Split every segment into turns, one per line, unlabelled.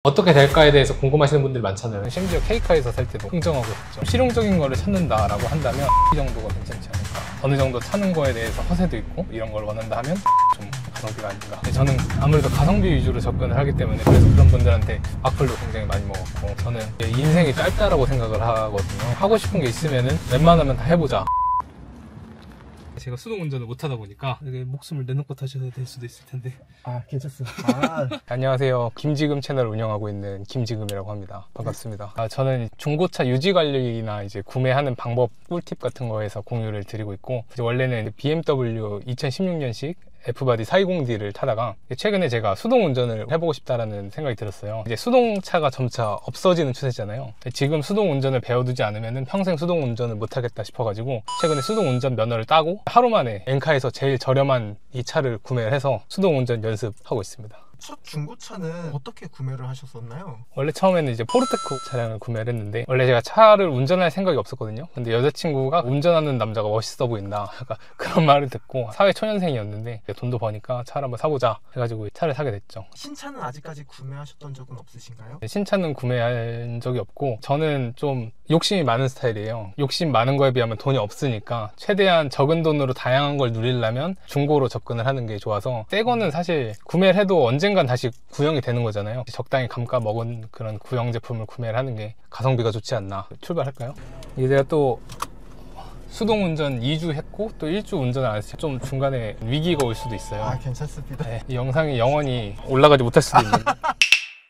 어떻게 될까에 대해서 궁금하시는 분들이 많잖아요. 심지어 K카에서 살 때도 흥정하고 있죠. 실용적인 거를 찾는다라고 한다면 이 정도가 괜찮지 않을까. 어느 정도 타는 거에 대해서 허세도 있고 이런 걸 원한다 하면 좀 가성비가 아닌가. 저는 아무래도 가성비 위주로 접근을 하기 때문에 그래서 그런 분들한테 악플도 굉장히 많이 먹었고, 저는 인생이 짧다라고 생각을 하거든요. 하고 싶은 게 있으면은 웬만하면 다 해보자. 제가 수동 운전을 못하다 보니까 목숨을 내놓고 타셔야 될 수도 있을 텐데.
괜찮습니다.
안녕하세요. 김지금 채널을 운영하고 있는 김지금이라고 합니다. 반갑습니다. 저는 중고차 유지 관리나 이제 구매하는 방법 꿀팁 같은 거에서 공유를 드리고 있고, 원래는 BMW 2016년식 F바디 420D를 타다가 최근에 제가 수동 운전을 해보고 싶다라는 생각이 들었어요. 이제 수동차가 점차 없어지는 추세잖아요. 지금 수동 운전을 배워두지 않으면 평생 수동 운전을 못하겠다 싶어가지고 최근에 수동 운전 면허를 따고 하루 만에 엔카에서 제일 저렴한 이 차를 구매를 해서 수동 운전 연습하고 있습니다.
첫 중고차는 어떻게 구매를 하셨었나요?
원래 처음에는 이제 포르테코 차량을 구매를 했는데, 원래 제가 차를 운전할 생각이 없었거든요. 근데 여자친구가 운전하는 남자가 멋있어 보인다, 약간 그런 말을 듣고, 사회 초년생이었는데 돈도 버니까 차를 한번 사보자 해가지고 차를 사게 됐죠.
신차는 아직까지 구매하셨던 적은 없으신가요?
신차는 구매한 적이 없고, 저는 좀 욕심이 많은 스타일이에요. 욕심 많은 거에 비하면 돈이 없으니까 최대한 적은 돈으로 다양한 걸 누리려면 중고로 접근을 하는 게 좋아서, 새 거는 사실 구매를 해도 언젠간 다시 구형이 되는 거잖아요. 적당히 감가 먹은 그런 구형 제품을 구매를 하는 게 가성비가 좋지 않나. 출발할까요? 이게 제가 또 수동 운전 2주 했고 또 1주 운전을 안 했어요. 좀 중간에 위기가 올 수도 있어요.
괜찮습니다.
네, 이 영상이 영원히 올라가지 못할 수도 있는데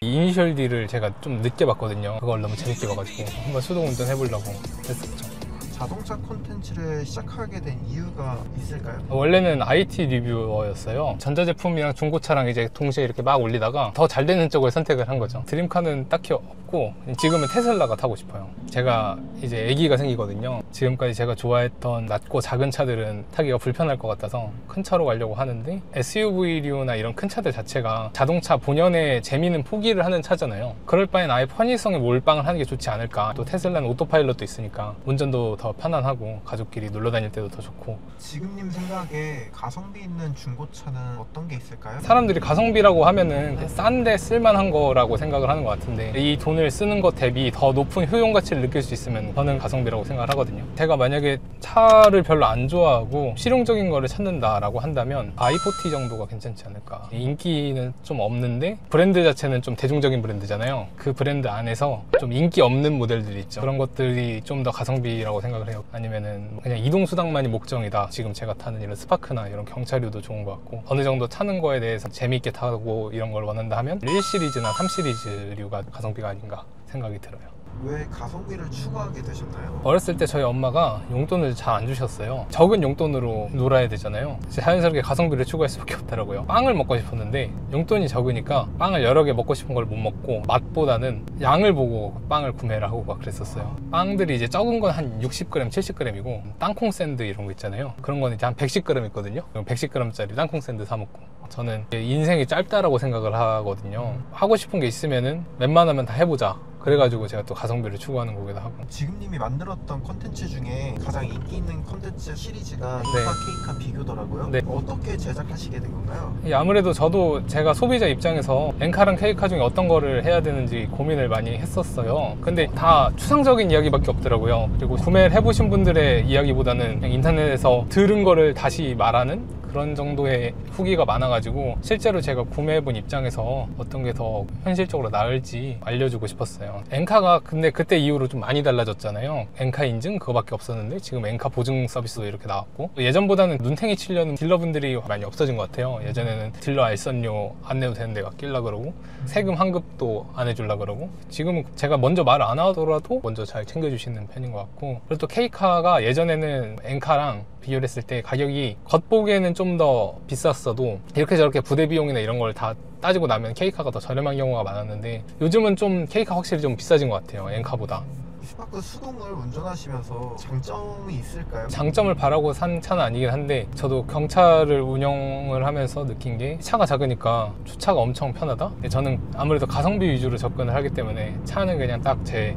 이니셜 D를 제가 좀 늦게 봤거든요. 그걸 너무 재밌게 봐가지고 한번 수동 운전 해보려고 했었죠.
자동차 콘텐츠를 시작하게 된 이유가 있을까요?
원래는 IT 리뷰어였어요. 전자제품이랑 중고차랑 이제 동시에 이렇게 막 올리다가 더 잘 되는 쪽을 선택을 한 거죠. 드림카는 딱히 없고 지금은 테슬라가 타고 싶어요. 제가 이제 아기가 생기거든요. 지금까지 제가 좋아했던 낮고 작은 차들은 타기가 불편할 것 같아서 큰 차로 가려고 하는데, SUV류나 이런 큰 차들 자체가 자동차 본연의 재미는 포기를 하는 차잖아요. 그럴 바엔 아예 편의성에 몰빵을 하는 게 좋지 않을까. 또 테슬라는 오토파일럿도 있으니까 운전도 더 편안하고 가족끼리 놀러 다닐 때도 더 좋고.
지금님 생각에 가성비 있는 중고차는 어떤 게 있을까요?
사람들이 가성비라고 하면은 싼데 쓸만한 거라고 생각을 하는 것 같은데, 이 돈을 쓰는 것 대비 더 높은 효용 가치를 느낄 수 있으면 저는 가성비라고 생각을 하거든요. 제가 만약에 차를 별로 안 좋아하고 실용적인 거를 찾는다라고 한다면 i40 정도가 괜찮지 않을까. 인기는 좀 없는데 브랜드 자체는 좀 대중적인 브랜드잖아요. 그 브랜드 안에서 좀 인기 없는 모델들이 있죠. 그런 것들이 좀 더 가성비라고 생각을 해요. 아니면은 그냥 이동수단만이 목적이다. 지금 제가 타는 이런 스파크나 이런 경차류도 좋은 것 같고, 어느 정도 타는 거에 대해서 재미있게 타고 이런 걸 원한다 하면 1시리즈나 3시리즈류가 가성비가 아닌가 생각이 들어요.
왜 가성비를 추구하게 되셨나요?
어렸을 때 저희 엄마가 용돈을 잘 안 주셨어요. 적은 용돈으로 놀아야 되잖아요. 자연스럽게 가성비를 추구할 수밖에 없더라고요. 빵을 먹고 싶었는데 용돈이 적으니까 빵을 여러 개 먹고 싶은 걸 못 먹고, 맛보다는 양을 보고 빵을 구매를 하고 막 그랬었어요. 빵들이 이제 적은 건 한 60g, 70g이고 땅콩 샌드 이런 거 있잖아요. 그런 건 이제 한 110g 있거든요. 그럼 110g짜리 땅콩 샌드 사 먹고. 저는 인생이 짧다라고 생각을 하거든요. 하고 싶은 게 있으면은 웬만하면 다 해보자. 그래가지고 제가 또 가성비를 추구하는 거기도 하고.
지금님이 만들었던 콘텐츠 중에 가장 인기 있는 콘텐츠 시리즈가
네.
엔카 K카 비교더라고요.
네.
어떻게 제작하시게 된 건가요?
아무래도 저도 제가 소비자 입장에서 엔카랑 K카 중에 어떤 거를 해야 되는지 고민을 많이 했었어요. 근데 다 추상적인 이야기밖에 없더라고요. 그리고 구매를 해보신 분들의 이야기보다는 그냥 인터넷에서 들은 거를 다시 말하는 그런 정도의 후기가 많아가지고, 실제로 제가 구매해본 입장에서 어떤 게 더 현실적으로 나을지 알려주고 싶었어요. 엔카가 근데 그때 이후로 좀 많이 달라졌잖아요. 엔카 인증 그거밖에 없었는데 지금 엔카 보증 서비스도 이렇게 나왔고, 예전보다는 눈탱이 치려는 딜러분들이 많이 없어진 것 같아요. 예전에는 딜러 알선료 안 내도 되는 데가 끼려 그러고, 세금 환급도 안 해주려 그러고, 지금은 제가 먼저 말을 안 하더라도 먼저 잘 챙겨주시는 편인 것 같고. 그리고 또 K카가 예전에는 엔카랑 비교를 했을 때 가격이 겉보기에는 좀 더 비쌌어도 이렇게 저렇게 부대 비용이나 이런 걸 다 따지고 나면 K카가 더 저렴한 경우가 많았는데, 요즘은 좀 K카 확실히 좀 비싸진 것 같아요, 엔카보다.
스파크 수동을 운전하시면서 장점이 있을까요?
장점을 바라고 산 차는 아니긴 한데, 저도 경차를 운영을 하면서 느낀 게 차가 작으니까 주차가 엄청 편하다? 저는 아무래도 가성비 위주로 접근을 하기 때문에 차는 그냥 딱 제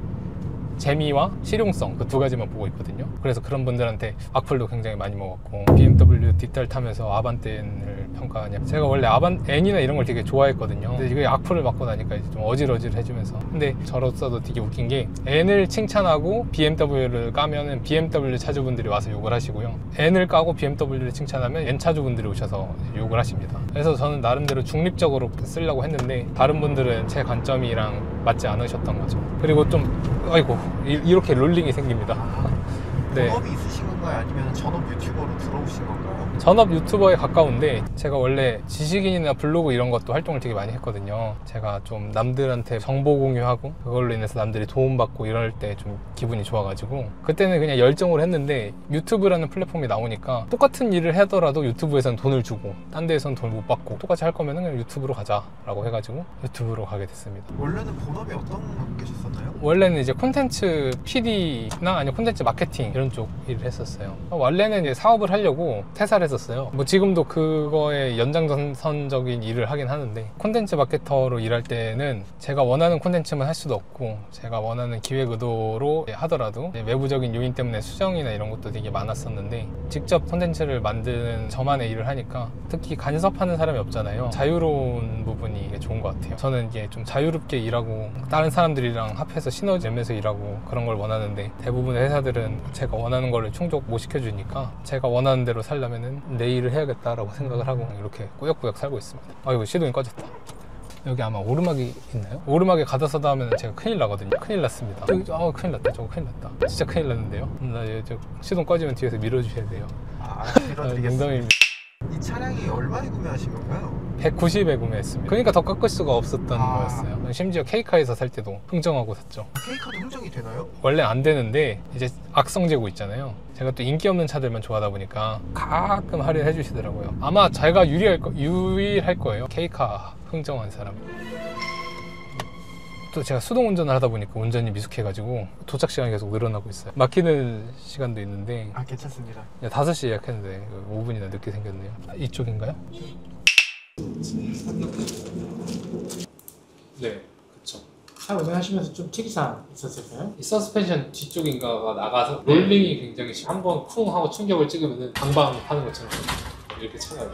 재미와 실용성 그 두 가지만 보고 있거든요. 그래서 그런 분들한테 악플도 굉장히 많이 먹었고, BMW 뒷달 타면서 아반떼를 평가하냐. 제가 원래 N이나 이런 걸 되게 좋아했거든요. 근데 이게 악플을 맞고 나니까 이제 좀 어질어질해지면서. 근데 저로서도 되게 웃긴 게 N을 칭찬하고 BMW를 까면은 BMW 차주분들이 와서 욕을 하시고요. N을 까고 BMW를 칭찬하면 N 차주분들이 오셔서 욕을 하십니다. 그래서 저는 나름대로 중립적으로 쓰려고 했는데 다른 분들은 제 관점이랑 맞지 않으셨던 거죠. 그리고 좀 아이고 이렇게 롤링이 생깁니다. 네.
본업이 있으신 건가요? 아니면 전업 유튜버로 들어오신 건가요?
전업 유튜버에 가까운데 제가 원래 지식인이나 블로그 이런 것도 활동을 되게 많이 했거든요. 제가 좀 남들한테 정보 공유하고 그걸로 인해서 남들이 도움받고 이럴 때 좀 기분이 좋아가지고 그때는 그냥 열정으로 했는데 유튜브라는 플랫폼이 나오니까 똑같은 일을 하더라도 유튜브에서는 돈을 주고 딴 데에서는 돈을 못 받고 똑같이 할 거면 그냥 유튜브로 가자라고 해가지고 유튜브로 가게 됐습니다.
원래는 본업이 어떤 거 계셨었나요?
원래는 이제 콘텐츠 PD나 아니면 콘텐츠 마케팅 이런 쪽 일을 했었어요. 원래는 이제 사업을 하려고 퇴사를 했었어요. 뭐 지금도 그거에 연장선적인 일을 하긴 하는데 콘텐츠 마케터로 일할 때는 제가 원하는 콘텐츠만 할 수도 없고 제가 원하는 기획 의도로 하더라도 외부적인 요인 때문에 수정이나 이런 것도 되게 많았었는데 직접 콘텐츠를 만드는 저만의 일을 하니까 특히 간섭하는 사람이 없잖아요. 자유로운 부분이 좋은 것 같아요. 저는 이게 좀 자유롭게 일하고 다른 사람들이랑 합해서 시너지 내면서 일하고 그런 걸 원하는데 대부분의 회사들은 제가 원하는 거를 충족 못 시켜주니까 제가 원하는 대로 살려면은 내 일을 해야겠다라고 생각을 하고 이렇게 꾸역꾸역 살고 있습니다. 아이고 시동이 꺼졌다. 여기 아마 오르막이 있나요? 오르막에 가다서다 하면 제가 큰일 나거든요. 큰일 났습니다. 큰일 났다. 저거 큰일 났다. 진짜 큰일 났는데요. 저 시동 꺼지면 뒤에서 밀어주셔야 돼요.
밀어드리겠습니다.
농담입니다.
이 차량이 얼마에 구매하신 건가요?
190에 구매했습니다. 그러니까 더 깎을 수가 없었던 거였어요. 심지어 K카에서 살 때도 흥정하고 샀죠.
K카도 흥정이 되나요?
원래 안 되는데 이제 악성 재고 있잖아요. 제가 또 인기 없는 차들만 좋아하다 보니까 가끔 할인해 주시더라고요. 아마 제가 유일할 거예요. K카 흥정한 사람. 또 제가 수동 운전을 하다 보니까 운전이 미숙해가지고 도착 시간이 계속 늘어나고 있어요. 막히는 시간도 있는데
괜찮습니다.
5시 예약했는데 5분이나 늦게 생겼네요. 이쪽인가요? 네, 그쵸.
차 운행하시면서 좀 특이사항 있었을까요?
이 서스펜션 뒤쪽인가가 나가서 롤링이 굉장히 한번 쿵 하고 충격을 찍으면 방방 하는 것처럼 이렇게 차가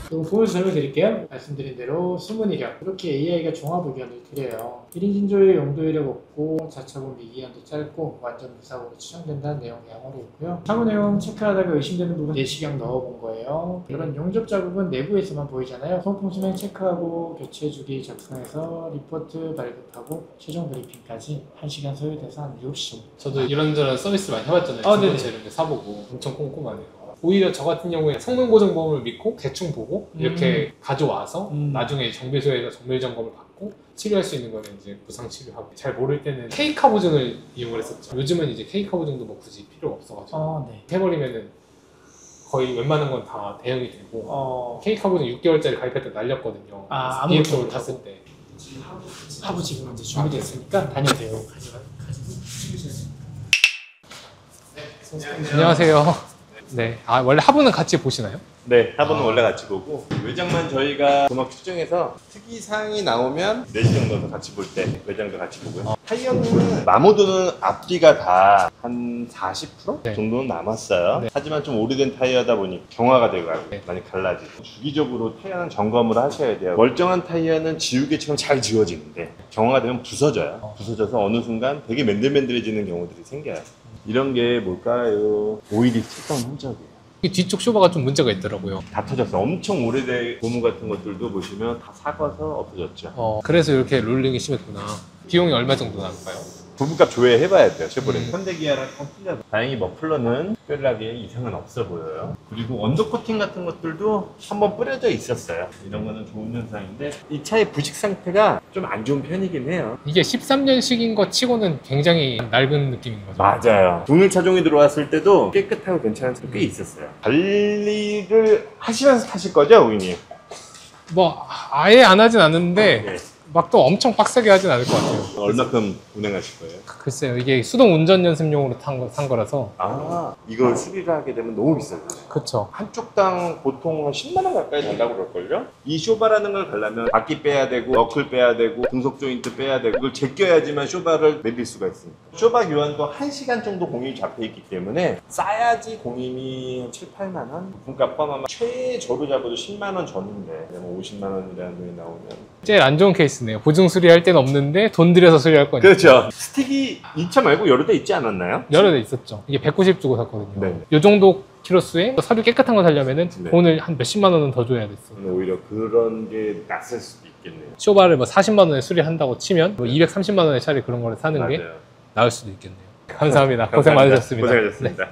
그리고 보면서 설명드릴게요. 말씀드린 대로 숨은 이력 이렇게 AI가 종합 의견을 드려요. 1인 진조의 용도 이력 없고 자차고 미기한도 짧고 완전 무사고로 추정된다는 내용이 영어로 있고요. 차고 내용 체크하다가 의심되는 부분 내시경 넣어본 거예요. 이런 용접 자국은 내부에서만 보이잖아요. 소모품 수명 체크하고 교체주기 작성해서 리포트 발급하고 최종 브리핑까지 1시간 소요돼서 한 7시 정도.
저도 이런저런 서비스 많이 해봤잖아요.
네네.
이런 거 사보고 엄청 꼼꼼하네요. 오히려 저 같은 경우에 성능 보정 보험을 믿고 대충 보고 이렇게 가져와서 나중에 정비소에서 정밀 점검을 받고 치료할 수 있는 거는 이제 부상 치료하고 잘 모를 때는 K카 보증을 이용을 했었죠. 요즘은 이제 K카 보증도 뭐 굳이 필요 없어가지고
네.
해버리면은 거의 웬만한 건 다 대응이 되고 K카 보증 6개월짜리 가입할 때 날렸거든요. BF를 탔을 때.
하부 지금 이제 준비됐으니까 다녀도
안녕하세요. 네. 원래 하부는 같이 보시나요?
네, 하부는 원래 같이 보고 외장만 저희가 금액 추정해서 특이사항이 나오면 내시경 넣어서 같이 볼 때 외장도 같이 보고요. 타이어는 마모드는 앞뒤가 다 한 40%
네.
정도는 남았어요.
네.
하지만 좀 오래된 타이어다 보니 경화가 되고
네.
많이 갈라지고 주기적으로 타이어는 점검을 하셔야 돼요. 멀쩡한 타이어는 지우개처럼 잘 지워지는데 경화가 되면 부서져요. 부서져서 어느 순간 되게 맨들맨들해지는 경우들이 생겨요. 이런 게 뭘까요? 오일이 튀던 흔적이에요.
이 뒤쪽 쇼바가 좀 문제가 있더라고요.
다 터졌어. 엄청 오래된 고무 같은 것들도 보시면 다 삭아서 없어졌죠.
그래서 이렇게 롤링이 심했구나. 비용이 얼마 정도 나올까요?
부품값 조회해봐야 돼요, 쉐보레. 현대기아랑 좀 틀려서. 다행히 머플러는 특별하게 이상은 없어 보여요. 그리고 언더코팅 같은 것들도 한번 뿌려져 있었어요. 이런 거는 좋은 현상인데 이 차의 부식 상태가 좀 안 좋은 편이긴 해요.
이게 13년식인 것 치고는 굉장히 낡은 느낌인 거죠.
맞아요. 오늘 차종이 들어왔을 때도 깨끗하고 괜찮은 차가 꽤 있었어요. 관리를 하시면서 타실 거죠, 고객님?
뭐 아예 안 하진 않는데
네.
막 또 엄청 빡세게 하진 않을 것 같아요.
얼마큼 운행하실 거예요?
글쎄요, 이게 수동 운전 연습용으로 산 거라서.
아, 이걸 수리를 하게 되면 너무 비싸요.
그쵸.
한쪽당 보통 한 10만 원 가까이 된다고 그럴걸요? 이 쇼바라는 걸 가려면 바퀴 빼야 되고 너클 빼야 되고 등속 조인트 빼야 되고 그걸 제껴야지만 쇼바를 내릴 수가 있습니다. 쇼바 교환도 1시간 정도 공임이 잡혀 있기 때문에 싸야지 공임이 7, 8만 원? 부품값 포함하면 최저로 잡아도 10만 원 전인데 50만 원이라는 돈이 나오면
제일 안 좋은 케이스네요. 보증 수리할 때는 없는데 돈 들여서 수리할 거니까.
그렇죠. 스틱이 이 차 말고 여러 대 있지 않았나요?
여러 대 있었죠. 이게 190 주고 샀거든요.
네.
요 정도 키로수에 서류 깨끗한 거 살려면은
네.
돈을 한 몇십만 원은 더 줘야 됐어.
오히려 그런 게 낯설 수도 있겠네요.
쇼바를 뭐 40만 원에 수리한다고 치면 뭐 230만 원에 차라리 그런 거를 사는 게
맞아요.
나을 수도 있겠네요. 감사합니다. 고생 많으셨습니다.
고생하셨습니다.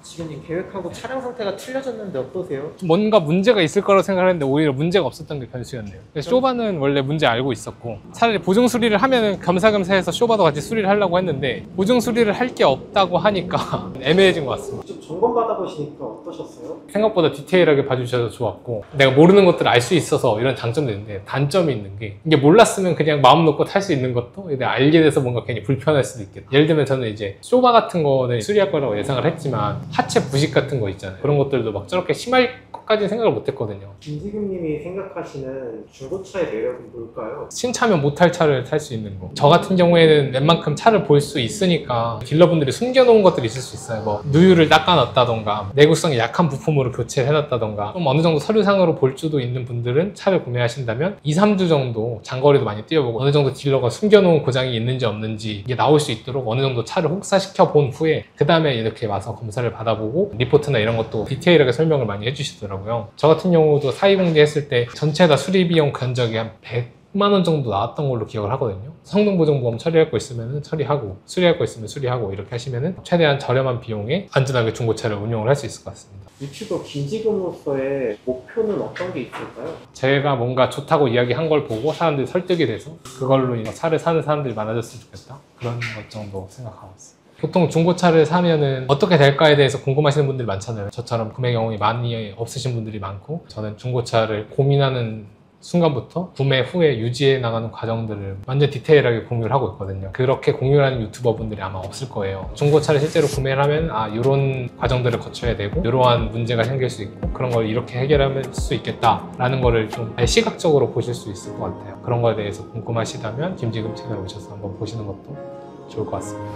지금님 계획하고 차량 상태가 틀려졌는데 어떠세요?
뭔가 문제가 있을 거라고 생각했는데 오히려 문제가 없었던 게 변수였네요. 쇼바는 원래 문제 알고 있었고 차라리 보증 수리를 하면은 겸사겸사 해서 쇼바도 같이 수리를 하려고 했는데 보증 수리를 할 게 없다고 하니까 애매해진 것 같습니다.
좀 점검 받아보시니까 어떠셨어요?
생각보다 디테일하게 봐주셔서 좋았고 내가 모르는 것들을 알 수 있어서 이런 장점도 있는데 단점이 있는 게 이게 몰랐으면 그냥 마음 놓고 탈 수 있는 것도 내가 알게 돼서 뭔가 괜히 불편할 수도 있겠다. 예를 들면 저는 이제 쇼바 같은 거는 수리할 거라고 예상을 했지만 하체 부식 같은 거 있잖아요. 그런 것들도 막 저렇게 심할 것까지는 생각을 못 했거든요.
김지금님이 생각하시는 중고차의 매력은 뭘까요?
신차면 못할 차를 탈 수 있는 거. 저 같은 경우에는 웬만큼 차를 볼 수 있으니까 딜러분들이 숨겨놓은 것들이 있을 수 있어요. 뭐 누유를 닦아놨다던가 내구성이 약한 부품으로 교체를 해놨다던가 좀 어느 정도 서류상으로 볼 수도 있는 분들은 차를 구매하신다면 2, 3주 정도 장거리도 많이 뛰어보고 어느 정도 딜러가 숨겨놓은 고장이 있는지 없는지 이게 나올 수 있도록 어느 정도 차를 혹사시켜 본 후에 그 다음에 이렇게 와서 검사를 받아보고 리포트나 이런 것도 디테일하게 설명을 많이 해주시더라고요. 저 같은 경우도 420D 했을 때 전체 다 수리 비용 견적이 한 100만 원 정도 나왔던 걸로 기억을 하거든요. 성능보증보험 처리할 거 있으면 처리하고 수리할 거 있으면 수리하고 이렇게 하시면 최대한 저렴한 비용에 안전하게 중고차를 운용을 할 수 있을 것 같습니다.
유튜버 김지금으로서의 목표는 어떤 게 있을까요?
제가 뭔가 좋다고 이야기한 걸 보고 사람들이 설득이 돼서 그걸로 인해 차를 사는 사람들이 많아졌으면 좋겠다. 그런 것 정도 생각하고 있어요. 보통 중고차를 사면은 어떻게 될까에 대해서 궁금하시는 분들이 많잖아요. 저처럼 구매 경험이 많이 없으신 분들이 많고 저는 중고차를 고민하는 순간부터 구매 후에 유지해 나가는 과정들을 완전 디테일하게 공유를 하고 있거든요. 그렇게 공유를 하는 유튜버 분들이 아마 없을 거예요. 중고차를 실제로 구매를 하면 이런 과정들을 거쳐야 되고 이러한 문제가 생길 수 있고 그런 걸 이렇게 해결할 수 있겠다라는 거를 좀 시각적으로 보실 수 있을 것 같아요. 그런 거에 대해서 궁금하시다면 김지금 채널에 오셔서 한번 보시는 것도 좋을 것 같습니다.